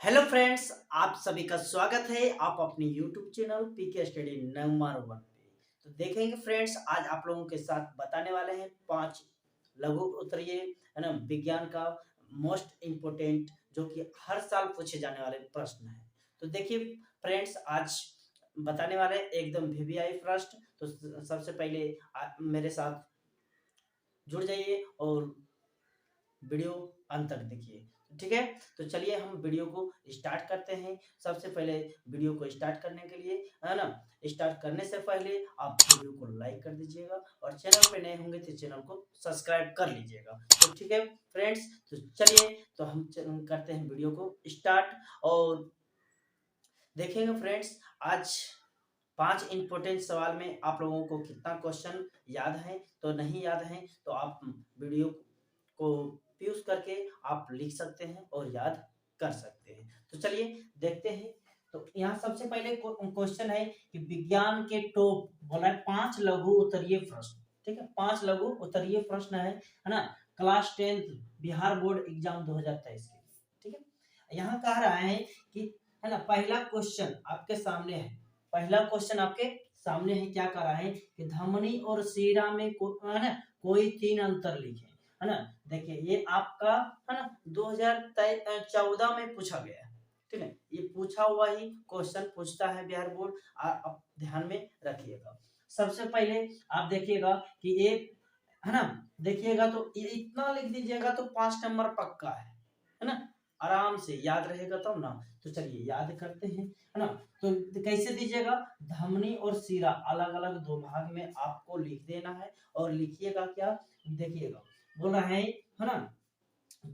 Hello friends, आप सभी का स्वागत है। आप अपने YouTube channel PK study number 1 पे तो देखेंगे फ्रेंड्स। आज आप लोगों के साथ बताने वाले हैं 5 लघु उत्तरीय है ना विज्ञान का मोस्ट इम्पोर्टेंट जो कि हर साल पूछे जाने वाले प्रश्न है। तो देखिए फ्रेंड्स, आज बताने वाले हैं एकदम वीवीआई प्रश्न। तो सबसे पहले मेरे साथ जुड़ जाइए और वीडियो अंत तक देखिए, ठीक है। तो चलिए हम वीडियो को स्टार्ट करते हैं। सबसे पहले वीडियो को स्टार्ट करने के लिए है ना, स्टार्ट करने से पहले आप वीडियो को लाइक कर दीजिएगा और चैनल पे नए होंगे तो चैनल को सब्सक्राइब कर लीजिएगा। तो ठीक है फ्रेंड्स, तो चलिए तो हम करते हैं वीडियो को स्टार्ट और देखेंगे फ्रेंड्स। आज 5 इंपॉर्टेंट सवाल में आप लोगों को कितना क्वेश्चन याद है, तो नहीं याद है तो आप वीडियो को यूज करके आप लिख सकते हैं और याद कर सकते हैं। तो चलिए देखते हैं। तो यहाँ सबसे पहले क्वेश्चन है कि विज्ञान के टॉप बोला है 5 लघु उत्तरीय प्रश्न। ठीक है, 5 लघु उत्तरीय प्रश्न है ना, class 10th Bihar board exam 2023 के। ठीक है, यहाँ कह रहा है कि है ना, पहला क्वेश्चन आपके सामने है। पहला क्वेश्चन आपके सामने है, क्या कर रहा है कि धमनी और सीरा में है ना कोई 3 अंतर लिखे, है ना। देखिए ये आपका है ना 2014 में पूछा गया है। ठीक है, ये पूछा हुआ ही क्वेश्चन पूछता है बिहार बोर्ड। आप ध्यान में रखिएगा। सबसे पहले आप देखिएगा कि एक है ना, देखिएगा तो ये इतना लिख दीजिएगा तो 5 नंबर पक्का है ना, आराम से याद रहेगा तब ना। तो चलिए याद करते हैं, है ना। तो कैसे दीजिएगा, धमनी और सीरा अलग अलग 2 भाग में आपको लिख देना है। और लिखिएगा क्या, देखिएगा बोल रहा है ना,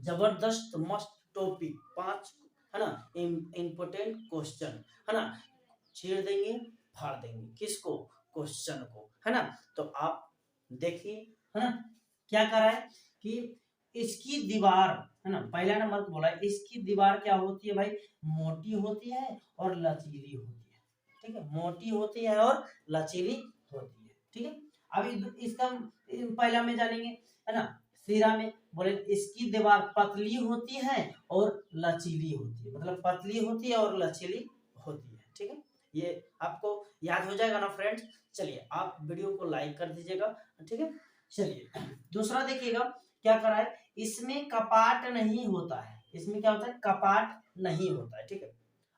जबरदस्त मस्त टॉपिक 5 है ना, इम्पोर्टेंट क्वेश्चन है ना, छेड़ देंगे फाड़ देंगे किसको, क्वेश्चन को, है ना। तो आप देखिए है ना, क्या कर रहा है कि इसकी दीवार है ना, पहला नंबर बोला है इसकी दीवार क्या होती है भाई, मोटी होती है और लचीली होती है। ठीक है, मोटी होती है और लचीली होती है। ठीक है, अभी इसका पहला में जानेंगे, है ना। सीरा में बोले इसकी दीवार पतली होती है और लचीली होती है, मतलब पतली होती है और लचीली होती है। ठीक है, ये आपको याद हो जाएगा ना फ्रेंड्स। चलिए आप वीडियो को लाइक कर दीजिएगा, ठीक है। चलिए दूसरा देखिएगा क्या करा है, इसमें कपाट नहीं होता है। इसमें क्या होता है, कपाट नहीं होता है। ठीक है,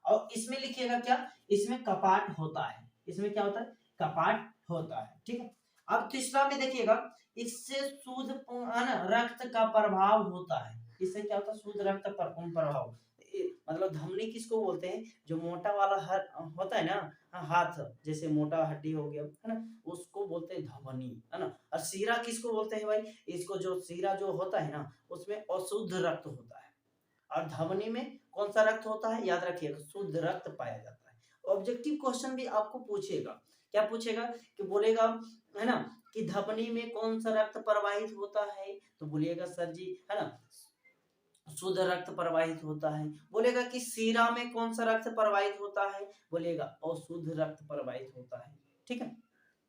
और इसमें लिखिएगा क्या, इसमें कपाट होता है। इसमें क्या होता है, कपाट होता है। ठीक है, अब तीसरा में देखिएगा, इससे शुद्ध है ना रक्त का प्रभाव होता है। इससे क्या होता है, शुद्ध रक्त प्रभाव। मतलब धमनी किसको बोलते हैं, जो मोटा वाला होता है ना, हाथ जैसे मोटा हड्डी हो गया है ना, उसको बोलते हैं धमनी, है ना। और सीरा किसको बोलते हैं भाई, इसको जो सीरा जो होता है ना, उसमें अशुद्ध रक्त होता है। और धमनी में कौन सा रक्त होता है, याद रखिएगा शुद्ध रक्त पाया जाता है। ऑब्जेक्टिव क्वेश्चन भी आपको पूछेगा, क्या पूछेगा कि बोलेगा है ना कि धमनी में कौन सा रक्त प्रवाहित होता है, तो बोलिएगा सर जी है ना शुद्ध रक्त प्रवाहित होता है। बोलेगा कि सीरा में कौन सा रक्त प्रवाहित होता है, बोलेगा अशुद्ध रक्त प्रवाहित होता है। ठीक है,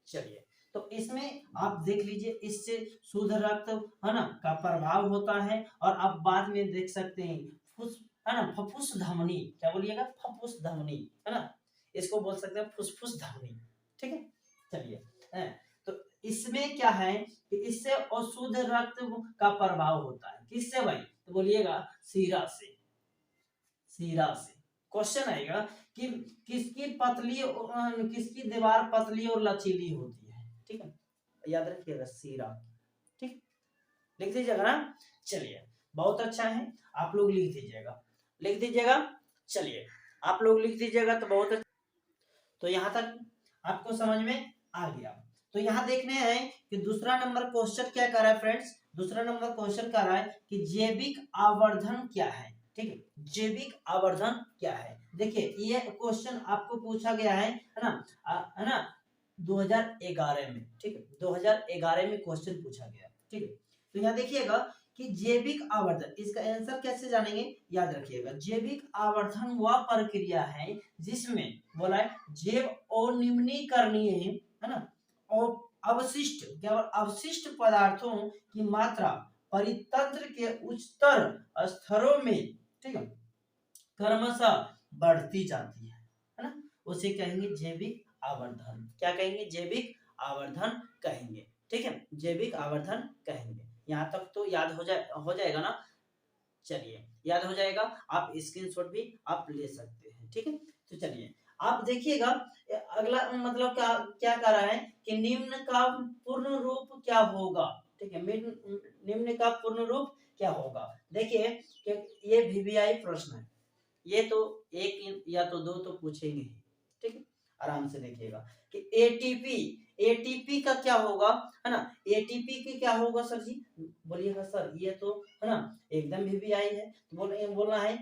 चलिए तो इसमें आप देख लीजिए, इससे शुद्ध रक्त है ना का प्रभाव होता है। और आप बाद में देख सकते हैं फुस है ना, फफुस धमनी, क्या बोलिएगा, फफुस धमनी, है ना, इसको बोल सकते हैं फुसफुस धमनी। ठीक है, चलिए तो इसमें क्या है कि इससे अशुद्ध रक्त का प्रभाव होता है, किससे भाई, तो बोलिएगा सीरा से। सीरा से क्वेश्चन आएगा कि किसकी पतली किसकी दीवार पतली और लचीली होती है। ठीक है, याद रखिएगा सीरा। ठीक, लिख दीजिएगा ना। चलिए बहुत अच्छा है, आप लोग लिख दीजिएगा, लिख दीजिएगा। चलिए आप लोग लिख दीजिएगा तो बहुत अच्छा। तो यहाँ तक आपको समझ में आ गया। तो यहाँ देखने हैं कि दूसरा नंबर क्वेश्चन क्या कर रहा है फ्रेंड्स, दूसरा नंबर क्वेश्चन कर रहा है कि जैविक आवर्धन क्या है। ठीक है, जैविक आवर्धन क्या है। देखिए ये क्वेश्चन आपको पूछा गया है ना, है ना 2011 में। ठीक है, 2011 में क्वेश्चन पूछा गया। ठीक है, तो यहाँ देखिएगा कि जैविक आवर्धन, इसका आंसर कैसे जानेंगे, याद रखिएगा। जैविक आवर्धन वह प्रक्रिया है जिसमें बोला है जैव अनिम्नीकरणीय है ना और अवशिष्ट, केवल अवशिष्ट पदार्थों की मात्रा परितंत्र के उच्चतर स्तरों में, ठीक है, क्रमशः बढ़ती जाती है ना, उसे कहेंगे जैविक आवर्धन। क्या कहेंगे? जैविक आवर्धन कहेंगे। ठीक है, जैविक आवर्धन कहेंगे। यहाँ तक तो याद हो जाएगा ना। चलिए, याद हो जाएगा, आप स्क्रीनशॉट भी आप ले सकते हैं। ठीक है, तो चलिए आप देखिएगा अगला मतलब क्या क्या कह रहा है कि निम्न का पूर्ण रूप क्या होगा। ठीक है, निम्न का पूर्ण रूप क्या होगा। देखिए कि ये वीवीआई प्रश्न है, ये तो एक या तो दो तो पूछेंगे ही। ठीक है, आराम से देखिएगा कि एटीपी, एटीपी का क्या होगा, है ना। एटीपी की क्या होगा सर जी, बोलिएगा सर। ये तो है ना एकदम वीवीआई है, तो बोलना है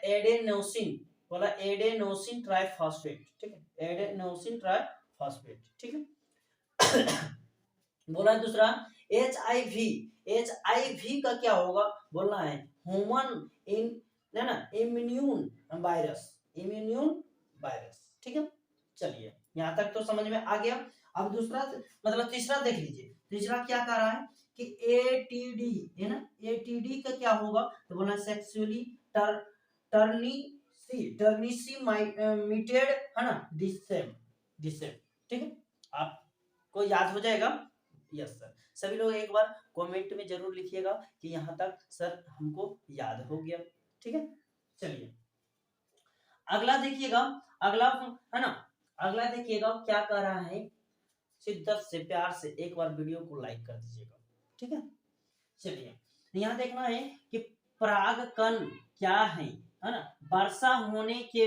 एडेनोसिन, बोला एडेनोसिन ट्राइफॉस्फेट। ठीक है, एडेनोसिन ट्राइफॉस्फेट। ठीक है बोला दूसरा H I V, H I V का क्या होगा, बोलना है ह्यूमन इन ना इम्यून वायरस, इम्यून वायरस। ठीक है, चलिए यहाँ तक तो समझ में आ गया। अब दूसरा मतलब तीसरा देख लीजिए, तीसरा क्या कह रहा है कि एटीडी है ना, एटीडी का क्या होगा, तो बोलना सेक्सुअली टर्निसीमाइटेड है ना डिसेम, डिसेम। ठीक है, आपको याद हो जाएगा। यस सर, सभी लोग एक बार कमेंट में जरूर लिखिएगा कि यहाँ तक सर हमको याद हो गया। ठीक है, चलिए अगला देखिएगा, अगला है ना, अगला देखिएगा क्या कह रहा है। शिद्दत से प्यार से एक बार वीडियो को लाइक कर दीजिएगा। ठीक है, चलिए यहाँ देखना है कि परागकण क्या है ना, वर्षा होने के,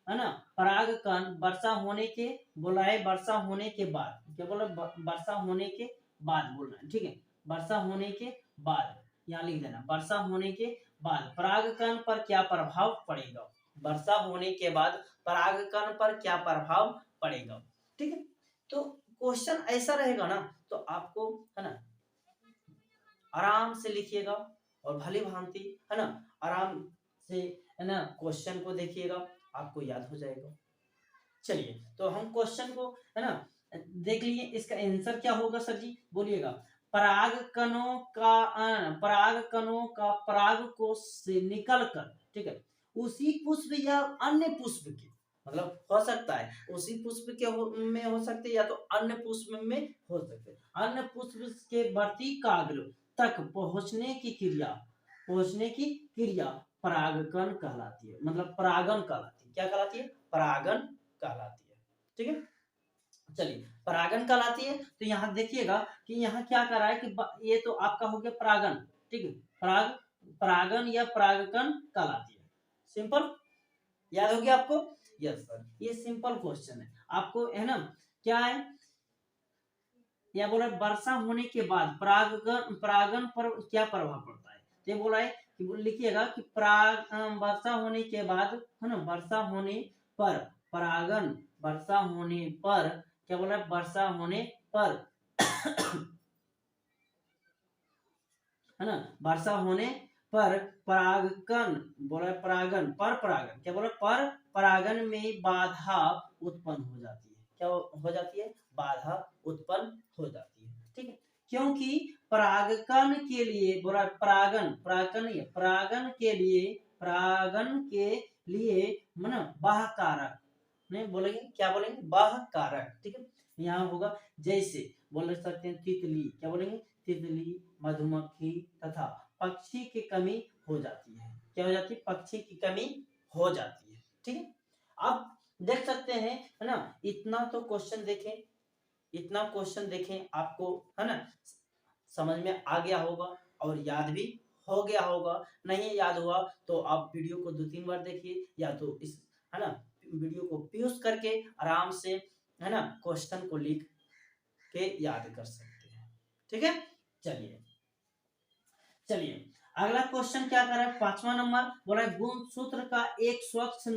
है ना, परागकण वर्षा होने के, बोला है वर्षा होने के बाद, क्या बोला, वर्षा होने के बाद बोलना है। ठीक है, वर्षा होने के बाद, यहाँ लिख देना वर्षा होने के बाद परागकण पर क्या प्रभाव पड़ेगा, वर्षा होने के बाद परागकण पर क्या प्रभाव पड़ेगा। ठीक है, तो क्वेश्चन ऐसा रहेगा ना, तो आपको है ना आराम से लिखिएगा और भली भांति है ना आराम से है ना क्वेश्चन को देखिएगा, आपको याद हो जाएगा। चलिए तो हम क्वेश्चन को है ना देख लिए, इसका आंसर क्या होगा सर जी, बोलिएगा। परागकणों का पराग कोश से निकलकर, ठीक है, उसी पुष्प या अन्य पुष्प के, मतलब हो सकता है उसी पुष्प के में हो सकते हैं या तो अन्य पुष्प में हो सकते हैं, अन्य पुष्प के वर्तिकाग्र तक पहुंचने की क्रिया परागकण कहलाती है, मतलब परागन कहलाती है। क्या कहलाती है? परागन कहलाती है। ठीक है, चलिए परागन कहलाती है। तो यहाँ देखिएगा कि यहाँ क्या कर रहा है कि ये तो आपका हो गया परागन। ठीक है, परागन या परागकण कहलाती है। सिंपल, याद हो गया आपको? यस सर, ये सिंपल क्वेश्चन है। आपको है ना क्या है, या बोला वर्षा होने के बाद परागन पर क्या प्रभाव पड़ता है। ये बोला है कि लिखिएगा कि वर्षा होने के बाद, है ना, वर्षा होने पर परागन, वर्षा होने पर क्या बोला, वर्षा होने पर है ना, वर्षा होने पर परागकण, बोला परागन पर परागन, क्या बोला, पर परागन में बाधा उत्पन्न हो जाती है। क्या हो जाती है? बाधा उत्पन्न हो जाती है। ठीक है, क्योंकि परागकण के लिए, बोला परागन, परागन के लिए ना बाह्य कारक, नहीं बोलेंगे, क्या बोलेंगे, बाह्य कारक। ठीक है, यहाँ होगा जैसे बोल सकते हैं तितली, क्या बोलेंगे, तितली, मधुमक्खी तथा पक्षी की कमी हो जाती है। क्या हो जाती है? पक्षी की कमी हो जाती है। ठीक है, आप देख सकते हैं, है ना, इतना तो क्वेश्चन देखें, इतना क्वेश्चन देखें, आपको है ना समझ में आ गया होगा और याद भी हो गया होगा। नहीं याद हुआ तो आप वीडियो को 2-3 बार देखिए, या तो इस है ना वीडियो को पॉज करके आराम से है ना क्वेश्चन को लिख के याद कर सकते हैं। ठीक है, चलिए चलिए अगला क्वेश्चन क्या कर रहा है, 5वां नंबर बोला है गुणसूत्र का एक स्वच्छ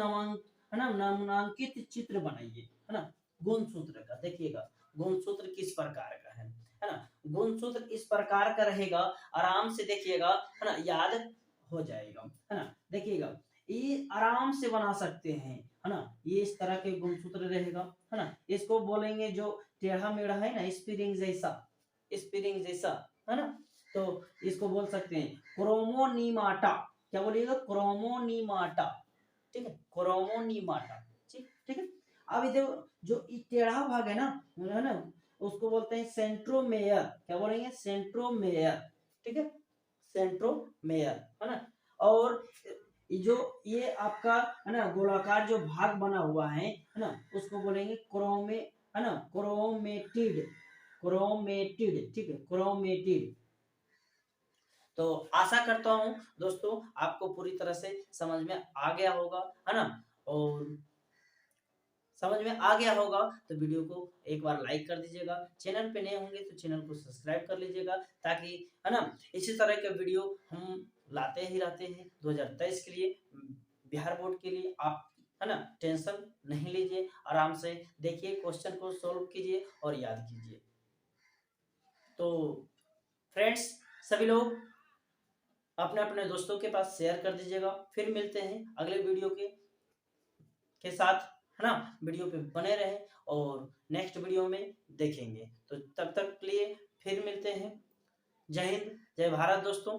नमूनांकित चित्र बनाइए। है ना, गुणसूत्र का देखिएगा, गुणसूत्र किस प्रकार का है ना, गुणसूत्र इस प्रकार का रहेगा, आराम से देखिएगा, है ना, याद हो जाएगा। है ना, देखिएगा ये आराम से बना सकते हैं, है ना, ये इस तरह के गुणसूत्र रहेगा। है ना, इसको बोलेंगे जो टेढ़ा मेढ़ा है ना, स्प्रिंग जैसा, है ना, तो इसको बोल सकते हैं क्रोमोनीमाटा। क्या बोलिएगा, क्रोमोनीमाटा, ठीक है, क्रोमोनीमाटा, ठीक है। अब ये जो टेढ़ा भाग है ना, उसको बोलते हैं सेंट्रोमेयर, क्या बोलेंगे, सेंट्रोमेयर, ठीक है, सेंट्रोमेयर, है ना। और जो ये आपका है ना गोलाकार जो भाग बना हुआ है ना, उसको बोलेंगे क्रोमे, है ना, क्रोमेटिड, क्रोमेटिड, ठीक है, क्रोमेटिड। तो आशा करता हूँ दोस्तों आपको पूरी तरह से समझ में आ गया होगा, है ना। और समझ में आ गया होगा तो वीडियो को एक बार लाइक कर दीजिएगा, चैनल पे नए होंगे तो चैनल को सब्सक्राइब कर लीजिएगा, ताकि, है ना, इसी तरह के वीडियो हम लाते ही रहते हैं 2023 के लिए, बिहार बोर्ड के लिए। आप, है ना, टेंशन नहीं लीजिए, आराम से देखिए, क्वेश्चन को सोल्व कीजिए और याद कीजिए। तो फ्रेंड्स, सभी लोग अपने अपने दोस्तों के पास शेयर कर दीजिएगा। फिर मिलते हैं अगले वीडियो के साथ, है ना। वीडियो पे बने रहें और नेक्स्ट वीडियो में देखेंगे। तो तब तक के लिए फिर मिलते हैं। जय हिंद, जय भारत दोस्तों।